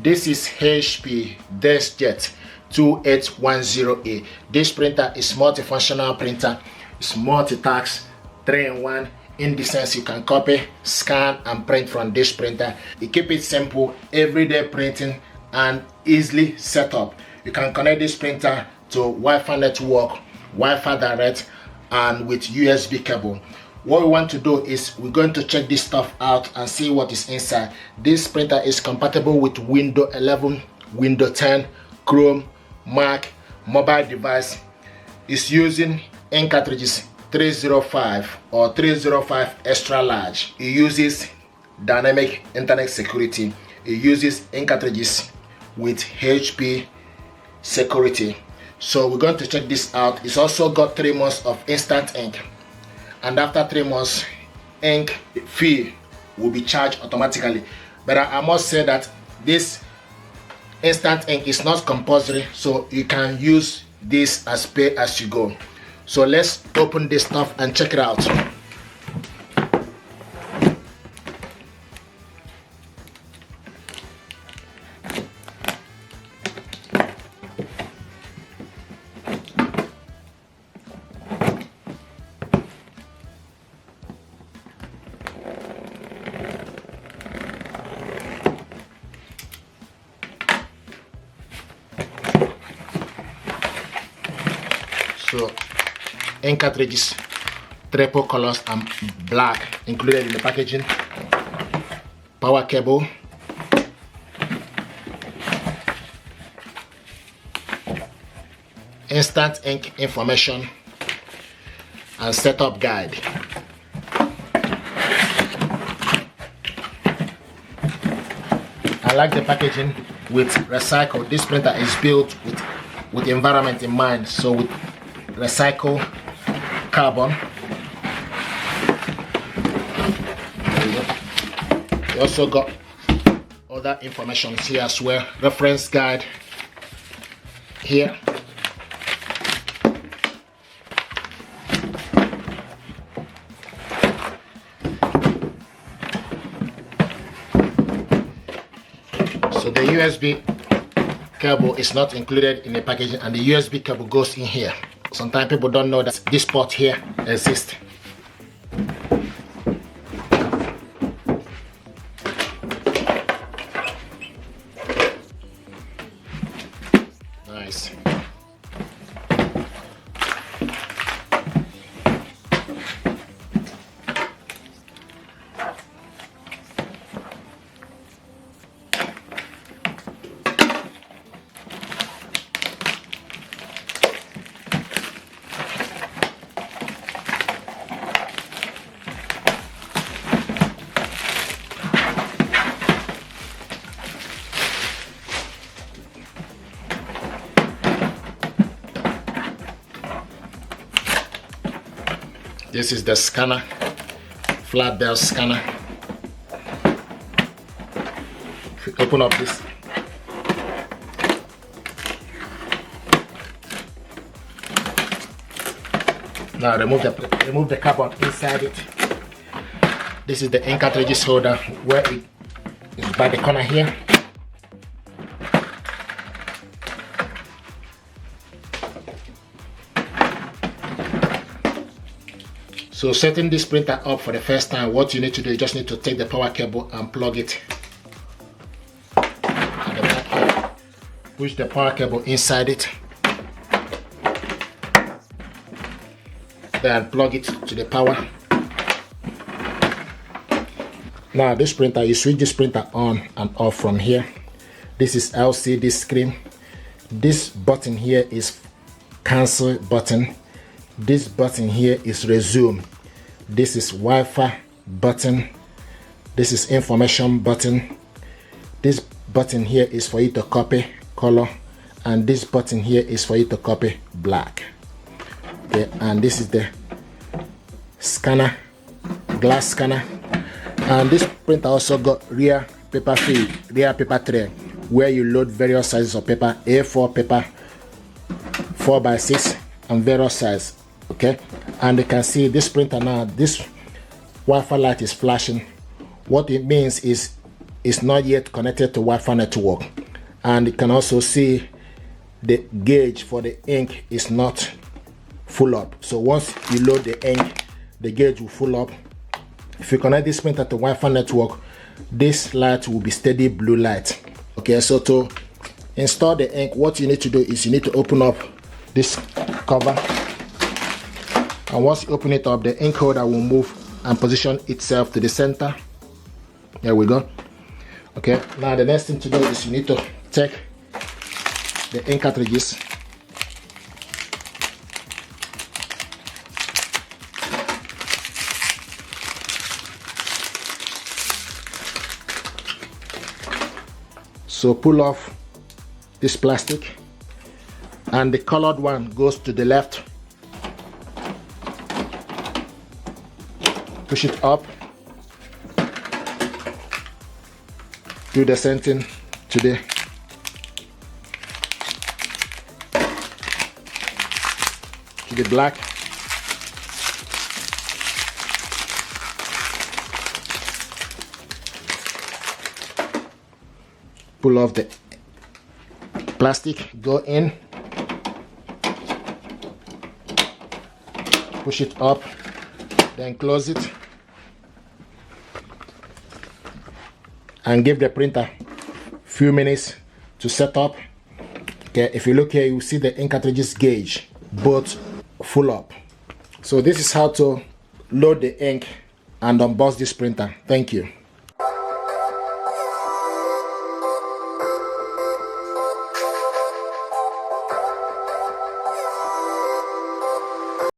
This is HP DeskJet 2810A. This printer is multifunctional printer. It's multitask, 3-in-1. In the sense you can copy, scan, and print from this printer. You keep it simple, everyday printing, and easily set up. You can connect this printer to Wi-Fi network, Wi-Fi direct, and with USB cable. What we want to do is we're going to check this stuff out and see what is inside. This printer is compatible with Windows 11, Windows 10, Chrome, Mac, mobile device. It's using ink cartridges 305 or 305 extra large. It uses dynamic internet security. It uses ink cartridges with HP security. So we're going to check this out. It's also got 3 months of instant ink, and after 3 months, ink fee will be charged automatically. But I must say that this instant ink is not compulsory, so you can use this as pay as you go. So let's open this stuff and check it out. So ink cartridges, triple colors and black included in the packaging. Power cable, instant ink information, and setup guide. I like the packaging with recycle. This printer is built with the environment in mind, so with recycle carbon. We also got other information here as well. Reference guide here. So the USB cable is not included in the packaging, and the USB cable goes in here. Sometimes people don't know that this port here exists. Nice. This is the scanner, flat belt scanner. If you open up this, now remove the carbon inside it. This is the ink cartridges holder, where it is by the corner here. So setting this printer up for the first time, what you need to do, you just need to take the power cable and plug it at the back here. Push the power cable inside it, then plug it to the power. Now this printer, you switch this printer on and off from here. This is LCD screen. This button here is cancel button. This button here is resume. This is Wi-Fi button. This is information button. This button here is for you to copy color, and this button here is for you to copy black. Okay, and this is the scanner, glass scanner. And this printer also got rear paper tray, where you load various sizes of paper, A4 paper, 4x6, and various size. Okay, and you can see this printer now, this Wi-Fi light is flashing. What it means is is not yet connected to Wi-Fi network, and you can also see the gauge for the ink is not full up. So once you load the ink, the gauge will full up. If you connect this printer to Wi-Fi network, this light will be steady blue light. Okay, so to install the ink, what you need to do is you need to open up this cover, and once you open it up, the ink holder will move and position itself to the center. There we go. Okay, now the next thing to do is you need to take the ink cartridges, so pull off this plastic, and the colored one goes to the left. Push it up, do the same thing to the black. Pull off the plastic, go in, push it up, then close it, and give the printer few minutes to set up. Okay, if you look here, you see the ink cartridges gauge both full up. So this is how to load the ink and unbox this printer. Thank you.